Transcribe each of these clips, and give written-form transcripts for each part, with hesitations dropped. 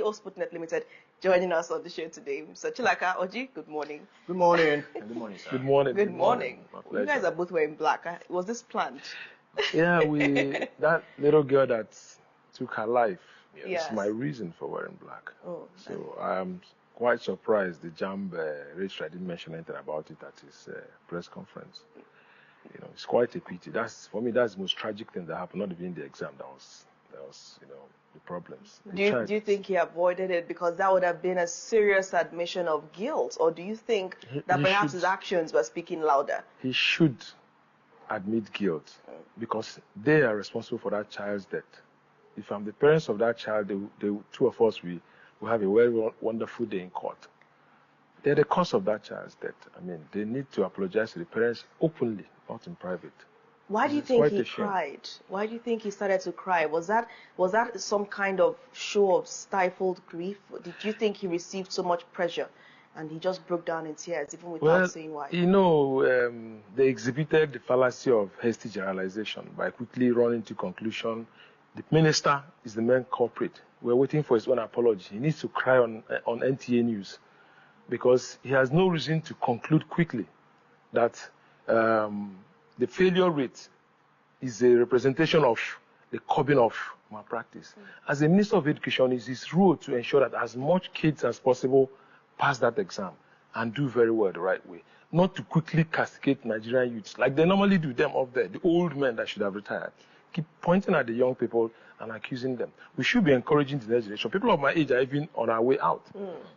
CEO of Sputnet Limited, joining us on the show today. Mr. Chilaka Oji, good morning. Good morning. Good morning, sir. Good morning. Good morning. My You guys are both wearing black. Was this planned? Yeah, that little girl that took her life Yes. is my reason for wearing black. Oh, So I'm quite surprised the JAMB registrar didn't mention anything about it at his press conference. You know, it's quite a pity. For me, that's the most tragic thing that happened. Not even in the exam. That was the problems. Do you think he avoided it because that would have been a serious admission of guilt, or do you think that perhaps his actions were speaking louder? He should admit guilt because they are responsible for that child's death. If I'm the parents of that child, the two of us will have a very wonderful day in court. They're the cause of that child's death. I mean, they need to apologize to the parents openly, not in private. Why do you think he cried? Why do you think he started to cry? Was that some kind of show of stifled grief? Did you think he received so much pressure and he just broke down in tears even without saying why? You know, they exhibited the fallacy of hasty generalization by quickly running to conclusion. The minister is the main culprit. We're waiting for his own apology. He needs to cry on NTA News because he has no reason to conclude quickly that the failure rate is a representation of the curbing of malpractice. As a Minister of Education, it's his role to ensure that as much kids as possible pass that exam and do very well the right way. Not to quickly castigate Nigerian youths like they normally do them up there, the old men that should have retired. Keep pointing at the young people and accusing them. We should be encouraging the next generation. People of my age are even on our way out.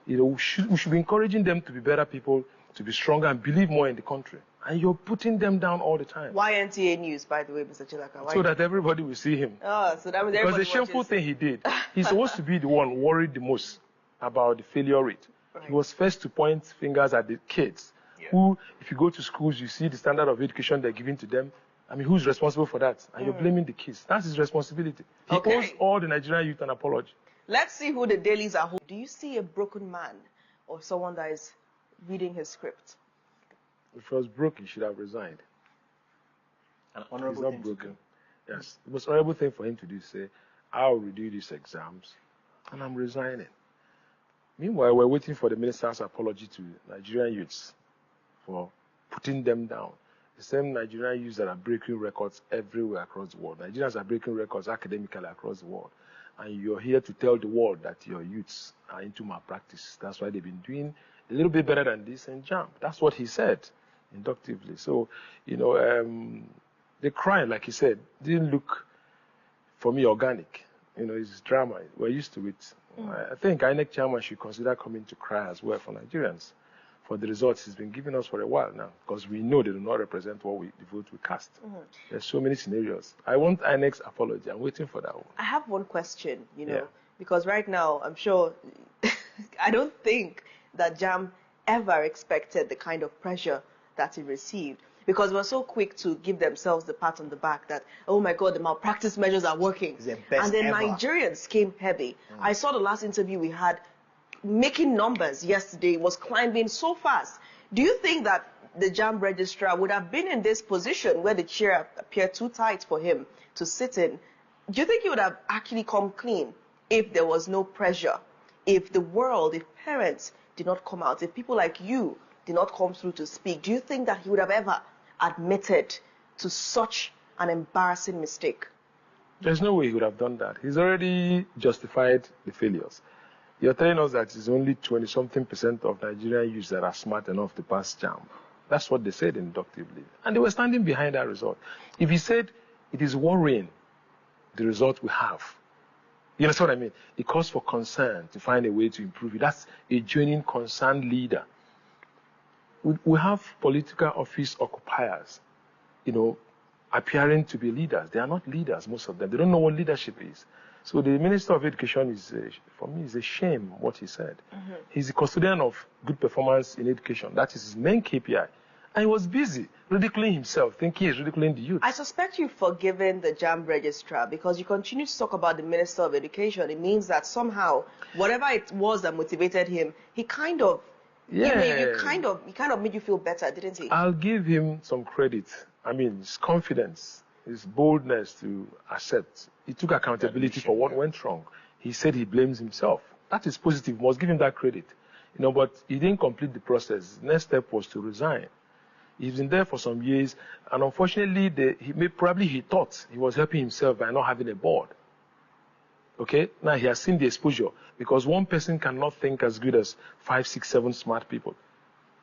You know, we should be encouraging them to be better people, to be stronger and believe more in the country. And you're putting them down all the time. Why NTA News, by the way, Mr. Chilaka? So that everybody will see him. Oh, so that means because the shameful thing he did, he's supposed to be the one worried the most about the failure rate. Right. He was first to point fingers at the kids who, if you go to schools, you see the standard of education they're giving to them. I mean, who's responsible for that? And you're blaming the kids. That's his responsibility. He owes all the Nigerian youth an apology. Let's see who the dailies are. Do you see a broken man or someone that is reading his script? If he was broke, he should have resigned. An honorable He's not broken. Yes. The most honorable thing for him to do is say, I'll redo these exams and I'm resigning. Meanwhile, we're waiting for the minister's apology to Nigerian youths for putting them down. The same Nigerian youths that are breaking records everywhere across the world. Nigerians are breaking records academically across the world. And you're here to tell the world that your youths are into malpractice. That's why they've been doing a little bit better than this in JAMB. That's what he said inductively. So, you know, the crime, like he said, didn't look, for me, organic. You know, it's drama. We're used to it. I think INEC chairman should consider coming to cry as well for Nigerians for the results he's been giving us for a while now, because we know they do not represent the vote we cast. There's so many scenarios. I want INEC's apology. I'm waiting for that one. I have one question, you know, because right now, I'm sure, I don't think that JAMB ever expected the kind of pressure that he received, because we're so quick to give themselves the pat on the back that, oh my God, the malpractice measures are working. And then Nigerians came heavy. I saw the last interview we had, making numbers yesterday was climbing so fast. Do you think that the JAMB registrar would have been in this position where the chair appeared too tight for him to sit in? Do you think he would have actually come clean if there was no pressure? If the world, if parents did not come out, if people like you did not come through to speak, do you think that he would have ever admitted to such an embarrassing mistake? There's no way he would have done that. He's already justified the failures. You're telling us that it's only 20-something% of Nigerian youths that are smart enough to pass JAMB. That's what they said inductively. And they were standing behind that result. If he said it is worrying, the result we have, you understand what I mean? It calls for concern to find a way to improve it. That's a genuine concerned leader. We have political office occupiers, you know, appearing to be leaders. They are not leaders, most of them. They don't know what leadership is. So the Minister of Education is, for me, is a shame what he said. He's the custodian of good performance in education. That is his main KPI. And he was busy ridiculing himself, thinking he's ridiculing the youth. I suspect you've forgiven the JAMB registrar because you continue to talk about the Minister of Education. It means that somehow, whatever it was that motivated him, he kind of, he kind of made you feel better, didn't he? I'll give him some credit. I mean, his confidence, his boldness to accept. He took accountability for what went wrong. He said he blames himself. That is positive. We must give him that credit. But he didn't complete the process. The next step was to resign. He's been there for some years, and unfortunately, he thought he was helping himself by not having a board. Okay? Now he has seen the exposure, because one person cannot think as good as 5, 6, 7 smart people.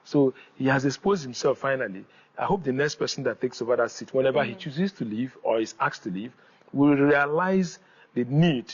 So he has exposed himself finally. I hope the next person that takes over that seat, whenever he chooses to leave or is asked to leave, will realize the need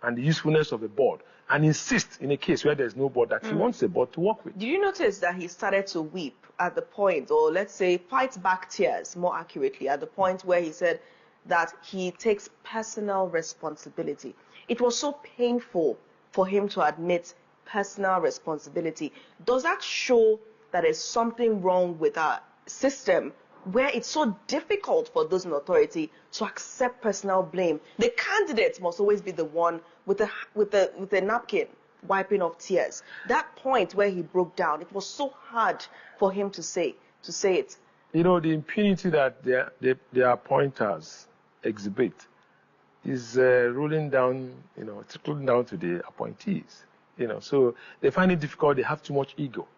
and the usefulness of the board, and insist in a case where there's no board that he wants a board to work with. Did you notice that he started to weep at the point, or let's say fight back tears more accurately, at the point where he said that he takes personal responsibility? It was so painful for him to admit personal responsibility. Does that show that there's something wrong with our system where it's so difficult for those in authority to accept personal blame? The candidate must always be the one with the napkin wiping off tears. That point where he broke down, it was so hard for him to say it. The impunity that their appointers exhibit is rolling down, trickling down to the appointees. So they find it difficult. They have too much ego.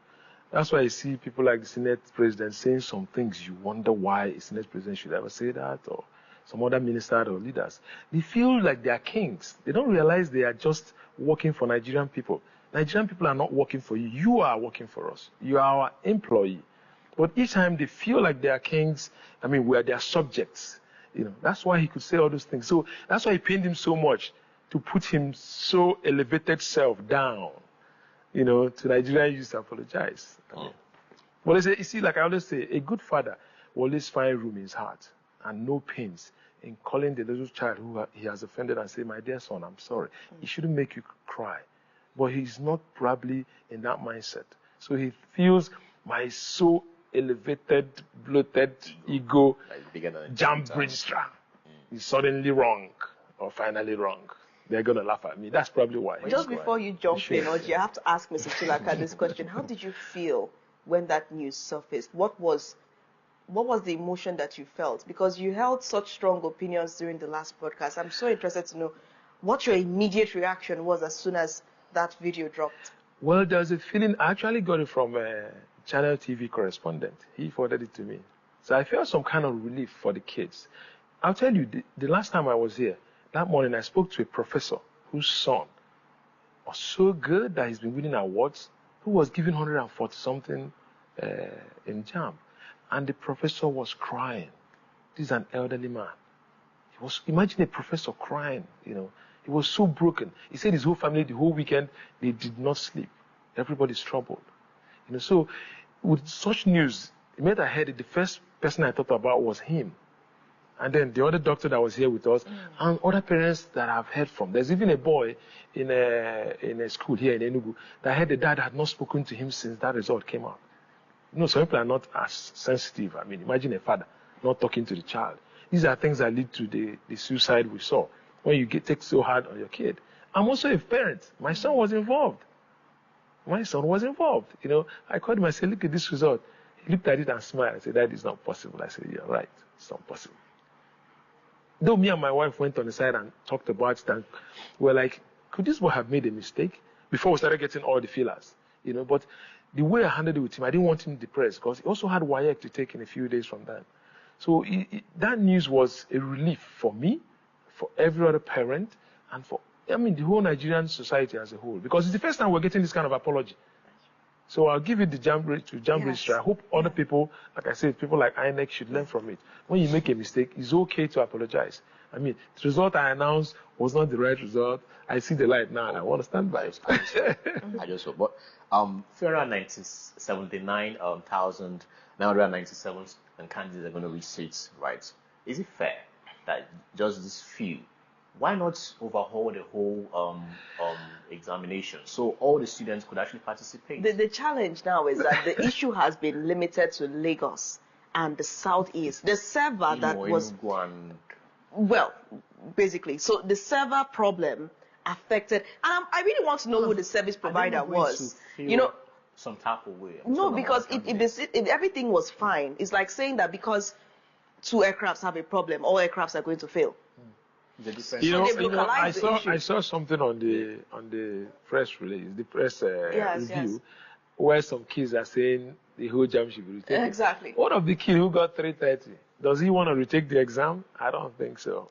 That's why you see people like the Senate president saying some things you wonder why a Senate president should ever say that, or some other minister or leaders. They feel like they are kings. They don't realize they are just working for Nigerian people. Nigerian people are not working for you. You are working for us. You are our employee. But each time they feel like they are kings, we are their subjects. That's why he could say all those things. So that's why it pained him so much to put him so elevated self down. To Nigerian youth to apologize. But you see, like I always say, a good father will always find room in his heart and no pains in calling the little child who he has offended and say, my dear son, I'm sorry. He shouldn't make you cry. But he's not probably in that mindset. So he feels my so elevated, bloated ego, jam registrar is suddenly wrong or finally wrong. They're going to laugh at me. That's probably why. Just before you jump in, Oji, I have to ask Mr. Chilaka this question. How did you feel when that news surfaced? What was the emotion that you felt? Because you held such strong opinions during the last podcast. I'm so interested to know what your immediate reaction was as soon as that video dropped. Well, there's a feeling. I actually got it from a Channel TV correspondent. He forwarded it to me. So I felt some kind of relief for the kids. I'll tell you, the last time I was here, that morning I spoke to a professor whose son was so good that he's been winning awards, who was given 140-something in JAMB. And the professor was crying. This is an elderly man. Imagine a professor crying, He was so broken. He said his whole family, the whole weekend, they did not sleep. Everybody's troubled. So with such news, the minute I heard it, the first person I thought about was him. And then the other doctor that was here with us, and other parents that I've heard from. There's even a boy in a school here in Enugu that heard the dad had not spoken to him since that result came out. Some people are not as sensitive. Imagine a father not talking to the child. These are things that lead to the suicide we saw, when you take so hard on your kid. I'm also a parent. My son was involved. I called him, I said, look at this result. He looked at it and smiled. I said, that is not possible. I said, you're right. It's not possible. Though me and my wife went on the side and talked about it, and we were like, could this boy have made a mistake? Before we started getting all the feelers, But the way I handled it with him, I didn't want him depressed, because he also had WAEC to take in a few days from that. So that news was a relief for me, for every other parent, and for the whole Nigerian society as a whole. Because it's the first time we're getting this kind of apology. So I'll give it to JAMB Registrar. I hope other people, like I said, people like INEC should learn from it. When you make a mistake, it's okay to apologize. The result I announced was not the right result. I see the light now, and I want to stand by it. I just hope. But 379,997 candidates are going to reach seats, right? Is it fair that just this few? Why not overhaul the whole examination so all the students could actually participate? The challenge now is that the issue has been limited to Lagos and the Southeast. The server that was... Well, basically. So the server problem affected... And I really want to know who the service provider was. Some type of way. No, because if everything was fine, it's like saying that because 2 aircrafts have a problem, all aircrafts are going to fail. The difference. I saw something on the press release, the press review, where some kids are saying the whole jam should be retaken. Exactly. What of the kid who got 330? Does he want to retake the exam? I don't think so.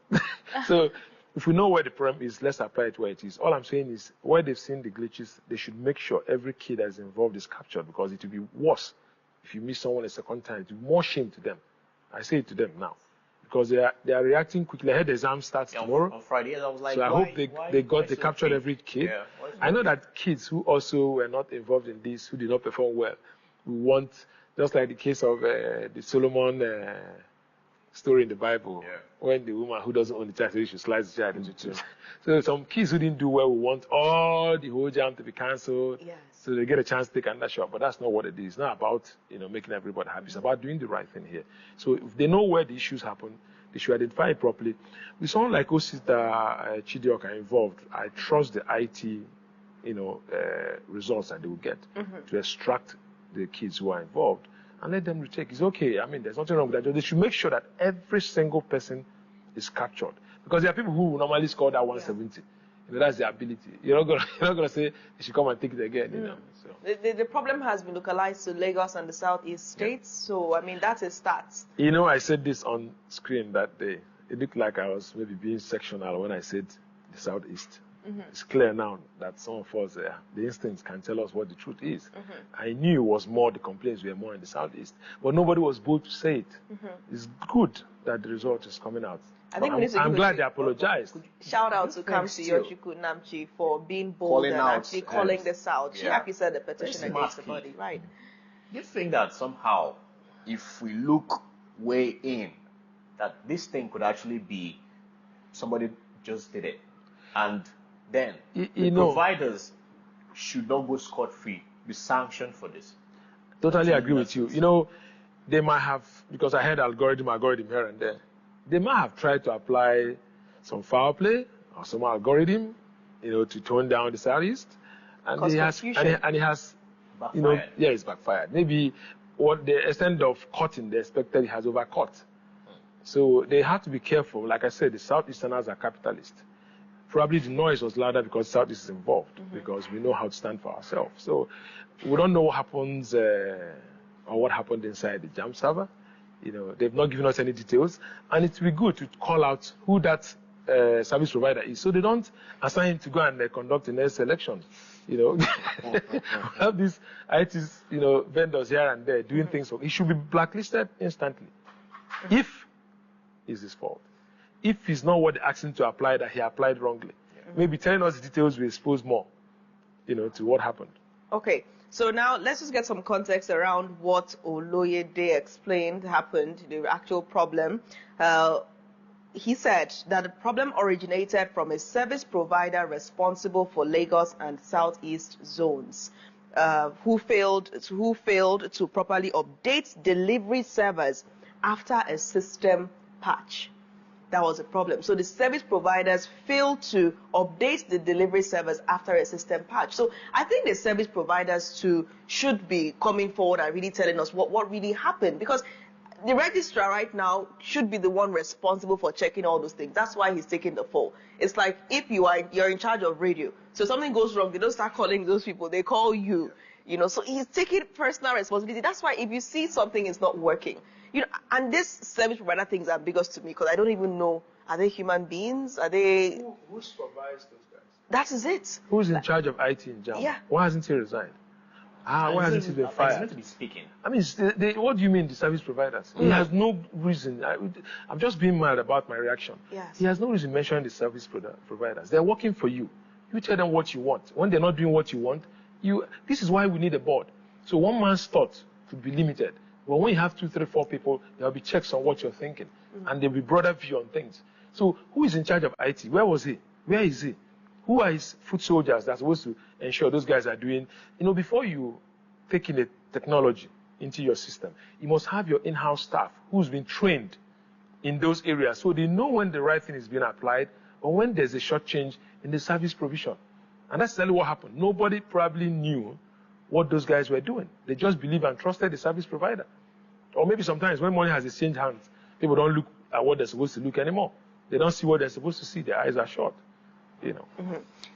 So if we know where the problem is, let's apply it where it is. All I'm saying is, where they've seen the glitches, they should make sure every kid that is involved is captured, because it will be worse if you miss someone a second time. It will be more shame to them. I say it to them now, because they are reacting quickly. I heard the exam starts tomorrow. On Friday, I was like, so I hope they captured every kid. Yeah. I know that kids who also were not involved in this, who did not perform well, we want, just like the case of the Solomon story in the Bible, when the woman who doesn't own the child says she slices the child into two. So some kids who didn't do well, we want all the whole jam to be cancelled, so they get a chance to take another shot. But that's not what it is. It's not about making everybody happy. It's about doing the right thing here. So if they know where the issues happen, they should identify it properly. With someone like Osita Chidioka involved, I trust the IT, results that they will get to extract the kids who are involved and let them retake. It's okay. I mean, there's nothing wrong with that. They should make sure that every single person is captured, because there are people who normally score that 170. That's their ability. You're not gonna say they should come and take it again. So the problem has been localized to Lagos and the southeast states. So I mean, that's a start. I said this on screen that day. It looked like I was maybe being sectional when I said the southeast. It's clear now that some of us, the instincts can tell us what the truth is. I knew it was more, the complaints were more in the southeast, but nobody was bold to say it. It's good that the result is coming out. I think I'm glad they apologized. Shout out to Kamsi Yochukwu Namchi for being bold and actually calling this out. She actually said the petition against the body, right? You think that somehow, if we look way in, that this thing could actually be somebody just did it, and then the providers should not go scot-free, be sanctioned for this? Totally agree with you. They might have, because I heard algorithm here and there, they might have tried to apply some foul play or some algorithm, to tone down the Southeast, and it has, backfired. It's backfired. Maybe what the extent of cutting they expected has overcut. So they have to be careful. Like I said, the Southeasterners are capitalists. Probably the noise was louder because Southeast is involved, because we know how to stand for ourselves. So we don't know what happens or what happened inside the JAM server. They've not given us any details, and it will be good to call out who that service provider is, so they don't assign him to go and conduct the next election. We have these IT, vendors here and there doing things. He should be blacklisted instantly if it's his fault. If it's not what they asked him to apply, that he applied wrongly. Maybe telling us the details will expose more, to what happened. Okay, so now let's just get some context around what Oloyede explained happened, the actual problem. He said that the problem originated from a service provider responsible for Lagos and Southeast zones, who failed to properly update delivery servers after a system patch. That was a problem. So the service providers failed to update the delivery servers after a system patch. So I think the service providers should be coming forward and really telling us what really happened, because the registrar right now should be the one responsible for checking all those things. That's why he's taking the fall. It's like if you're in charge of radio, so something goes wrong, they don't start calling those people, they call you. So he's taking personal responsibility. That's why if you see something is not working, and this service provider thing is ambiguous to me, because I don't even know, are they human beings? Are they... Who supervises those guys? That is it. Who's in charge of IT in JAM? Yeah. Why hasn't he resigned? Why hasn't he been fired? He's meant to be speaking. I mean, what do you mean, the service providers? He has no reason. I'm just being mad about my reaction. Yes. He has no reason mentioning the service providers. They're working for you. You tell them what you want. When they're not doing what you want, this is why we need a board. So one man's thought could be limited. But when you have 2, 3, 4 people, there'll be checks on what you're thinking. And there'll be broader view on things. So who is in charge of IT? Where was he? Where is he? Who are his foot soldiers that's supposed to ensure those guys are doing... before you take in the technology into your system, you must have your in-house staff who's been trained in those areas, so they know when the right thing is being applied or when there's a short change in the service provision. And that's exactly what happened. Nobody probably knew what those guys were doing. They just believed and trusted the service provider. Or maybe sometimes when money has exchanged hands, people don't look at what they're supposed to look anymore. They don't see what they're supposed to see. Their eyes are shut.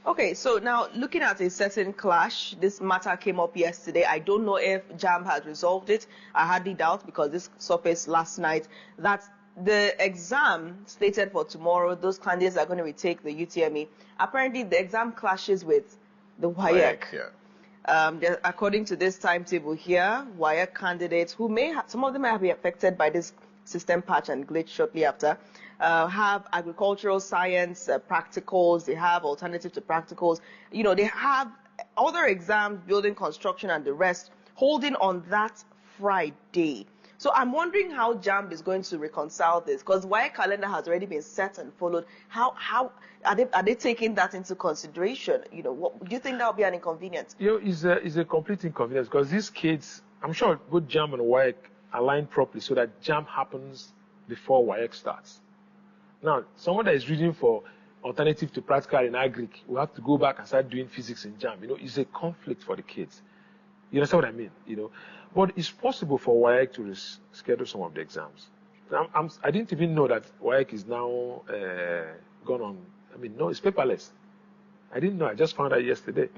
Okay, so now looking at a certain clash, this matter came up yesterday. I don't know if JAMB has resolved it. I hardly doubt, because this surfaced last night, that the exam slated for tomorrow, those candidates are going to retake the UTME. Apparently, the exam clashes with the WAEC. According to this timetable here, WAEC candidates who some of them may be affected by this system patch and glitch shortly after, have agricultural science practicals, they have alternative to practicals, they have other exams, building construction and the rest, holding on that Friday. So I'm wondering how JAMB is going to reconcile this, because WAEC calendar has already been set and followed. How are they taking that into consideration? What do you think that will be an inconvenience? It's a complete inconvenience, because these kids, I'm sure both JAMB and WAEC align properly so that JAMB happens before WAEC starts. Now, someone that is reading for alternative to practical in agric will have to go back and start doing physics in JAMB. It's a conflict for the kids. You understand what I mean? But it's possible for WAEC to schedule some of the exams. I didn't even know that WAEC is now gone on. No, it's paperless. I didn't know. I just found out yesterday.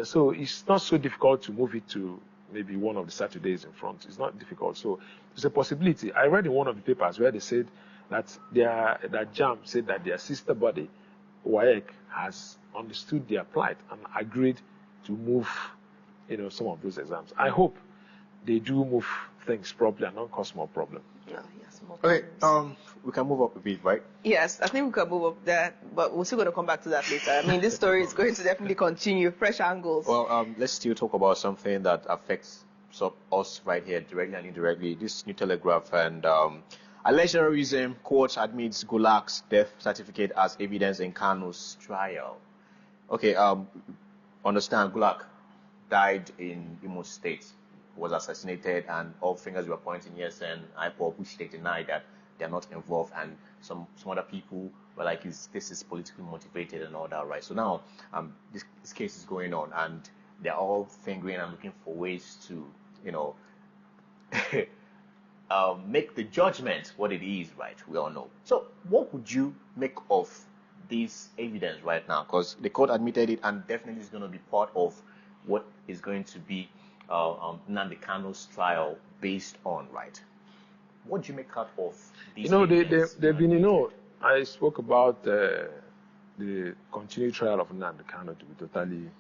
So it's not so difficult to move it to maybe one of the Saturdays in front. It's not difficult. So it's a possibility. I read in one of the papers where they said that JAMB said that their sister body, WAEC, has understood their plight and agreed to move, some of those exams. I hope they do move things properly and not cause more problem. Yes, more okay, we can move up a bit, right? Yes, I think we can move up there, but we're still going to come back to that later. This story is going to definitely continue, fresh angles. Well, let's still talk about something that affects us right here, directly and indirectly. This New Telegraph and alleged terrorism, court admits Gulak's death certificate as evidence in Kanu's trial. Okay, understand Gulak died in Imo State, was assassinated, and all fingers were pointing ESN, IPOB, which they denied that they're not involved, and some other people were like, this is politically motivated and all that, right? So now this case is going on, and they're all fingering and looking for ways to, make the judgment what it is, right? We all know. So what would you make of this evidence right now? Because the court admitted it, and definitely is going to be part of what is going to be Nnamdi Kanu's trial based on, right? What do you make out of these? They've been, I spoke about the continued trial of Nnamdi Kanu to be totally,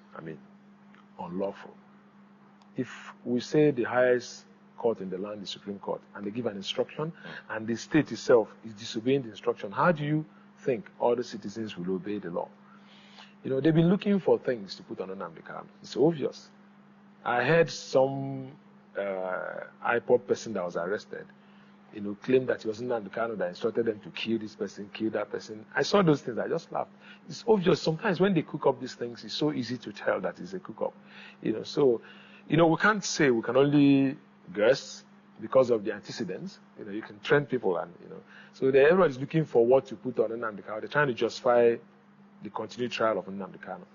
unlawful. If we say the highest court in the land is Supreme Court, and they give an instruction, and the state itself is disobeying the instruction, how do you think all the citizens will obey the law? They've been looking for things to put on Nnamdi Kanu. It's obvious. I heard some IPOB person that was arrested, claim that it was Nnamdi Kanu that instructed them to kill this person, kill that person. I saw those things. I just laughed. It's obvious. Sometimes when they cook up these things, it's so easy to tell that it's a cook-up. So, we can't say, we can only guess because of the antecedents. You can train people and, So everybody's looking for what to put on Nnamdi Kanu. They're trying to justify the continued trial of Nnamdi Kanu.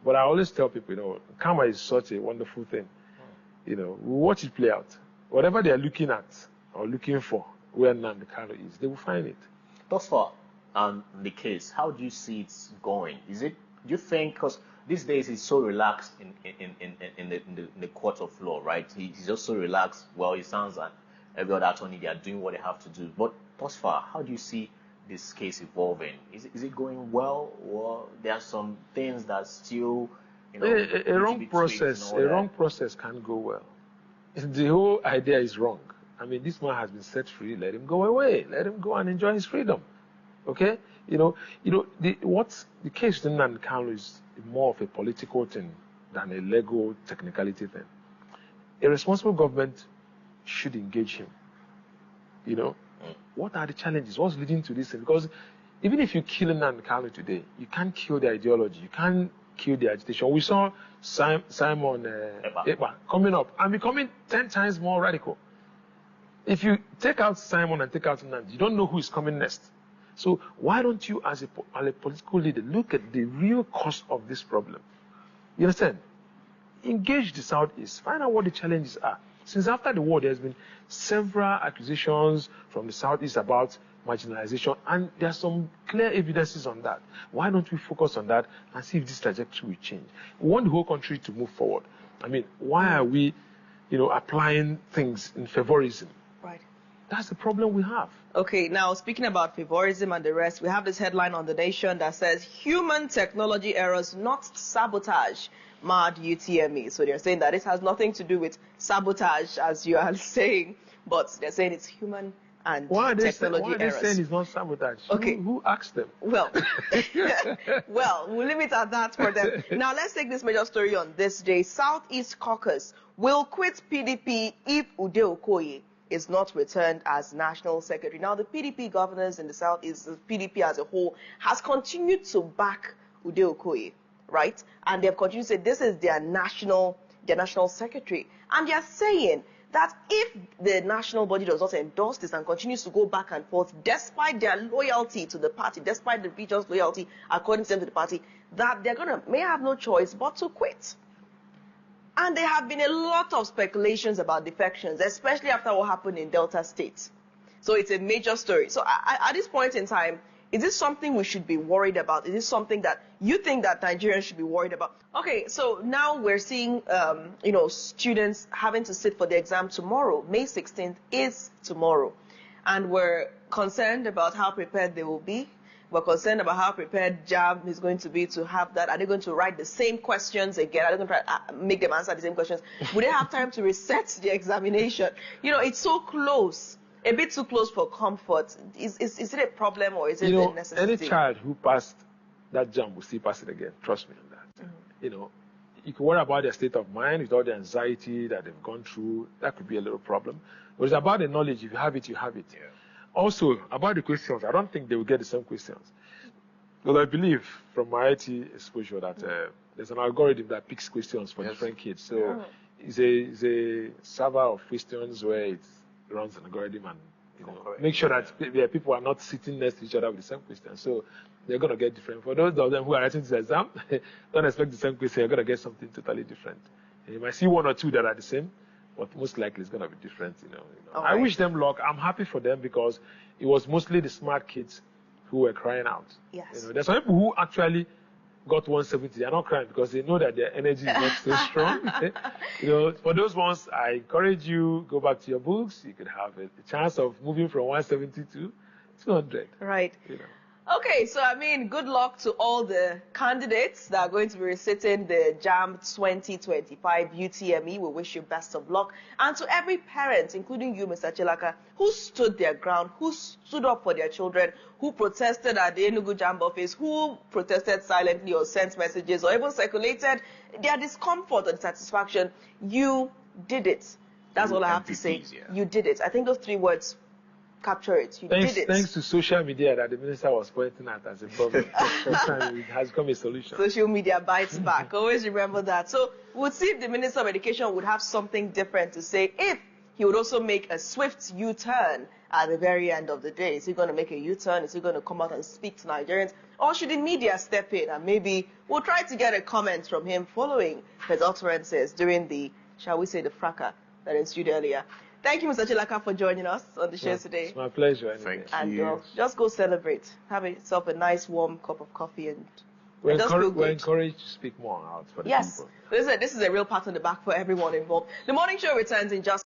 But I always tell people, karma is such a wonderful thing. We watch it play out. Whatever they're looking at or looking for, where Nnamdi Kanu is, they will find it. Thus far, the case, how do you see it going? Do you think, because these days he's so relaxed in the court of law, right? He's just so relaxed. Well, it sounds like every other attorney, they are doing what they have to do. But thus far, how do you see this case evolving? Is it going well, or there are some things that still, a wrong process can't go well. The whole idea is wrong. This man has been set free. Let him go away. Let him go and enjoy his freedom. Okay? The case with Nnamdi Kanu is more of a political thing than a legal technicality thing. A responsible government should engage him. What are the challenges? What's leading to this thing? Because even if you kill Nnamdi Kanu today, you can't kill the ideology. You can't kill the agitation. We saw Simon Ekpa coming up and becoming 10 times more radical. If you take out Simon and take out Nnamdi, you don't know who is coming next. So why don't you, as a political leader, look at the real cause of this problem? You understand? Engage the Southeast. Find out what the challenges are. Since after the war, there's been several accusations from the Southeast about marginalization, and there's some clear evidences on that. Why don't we focus on that and see if this trajectory will change? We want the whole country to move forward. I mean, why are we, applying things in favorism? Right. That's the problem we have. Okay, now speaking about favorism and the rest, we have this headline on The Nation that says, human technology errors not sabotage mad UTME. So they're saying that this has nothing to do with sabotage, as you are saying, but they're saying it's human and technology errors. Why are they saying it's not sabotage? Okay. Who asked them? Well, we'll leave it at that for them. Now, let's take this major story on this day. Southeast Caucus will quit PDP if Ude Okoye is not returned as National Secretary. Now, the PDP governors in the Southeast, the PDP as a whole, has continued to back Ude Okoye, right? And they've continued to say this is their national secretary. And they're saying that if the national body does not endorse this and continues to go back and forth, despite their loyalty to the party, despite the region's loyalty, according to them, to the party, that they're may have no choice but to quit. And there have been a lot of speculations about defections, especially after what happened in Delta State. So it's a major story. So at this point in time, is this something we should be worried about? Is this something that you think that Nigerians should be worried about? Okay, so now we're seeing, students having to sit for the exam tomorrow. May 16th is tomorrow. And we're concerned about how prepared they will be. We're concerned about how prepared JAMB is going to be to have that. Are they going to write the same questions again? Are they going to try to make them answer the same questions? Would they have time to reset the examination? It's so close. A bit too close for comfort. Is it a problem or is it a necessity? Any child who passed that JAMB will still pass it again. Trust me on that. Mm-hmm. You can worry about their state of mind with all the anxiety that they've gone through. That could be a little problem. But it's about the knowledge. If you have it, you have it. Yeah. Also, about the questions, I don't think they will get the same questions. Because I believe from my IT exposure that there's an algorithm that picks questions for different kids. So it's a server of questions where it runs an algorithm and make sure that people are not sitting next to each other with the same question. So they're going to get different. For those of them who are writing this exam, don't expect the same question. You're going to get something totally different. And you might see one or two that are the same, but most likely it's going to be different. I wish them luck. I'm happy for them because it was mostly the smart kids who were crying out. Yes. There's some people who actually got 170. They're not crying because they know that their energy is not so strong. For those ones, I encourage you, go back to your books. You could have a chance of moving from 170 to 200. Right. Okay, so good luck to all the candidates that are going to be reciting the JAMB 2025 UTME. We wish you best of luck. And to every parent, including you, Mr. Chilaka, who stood their ground, who stood up for their children, who protested at the Enugu JAMB office, who protested silently or sent messages or even circulated their discomfort and dissatisfaction, you did it. That's all I have to say. Yeah. You did it. I think those three words capture it. You did it. Thanks to social media that the minister was pointing at as a problem. It has become a solution. Social media bites back. Always remember that. So we'll see if the Minister of Education would have something different to say if he would also make a swift U-turn at the very end of the day. Is he going to make a U-turn? Is he going to come out and speak to Nigerians? Or should the media step in and maybe we'll try to get a comment from him following his utterances during the, shall we say, the fracas that ensued earlier. Thank you, Mr. Chilaka, for joining us on the show today. It's my pleasure. Anyway. Thank you. Just go celebrate. Have yourself a nice, warm cup of coffee and we're just feel good. We're encouraged to speak more out for the people. Yes. This is a real pat on the back for everyone involved. The morning show returns in just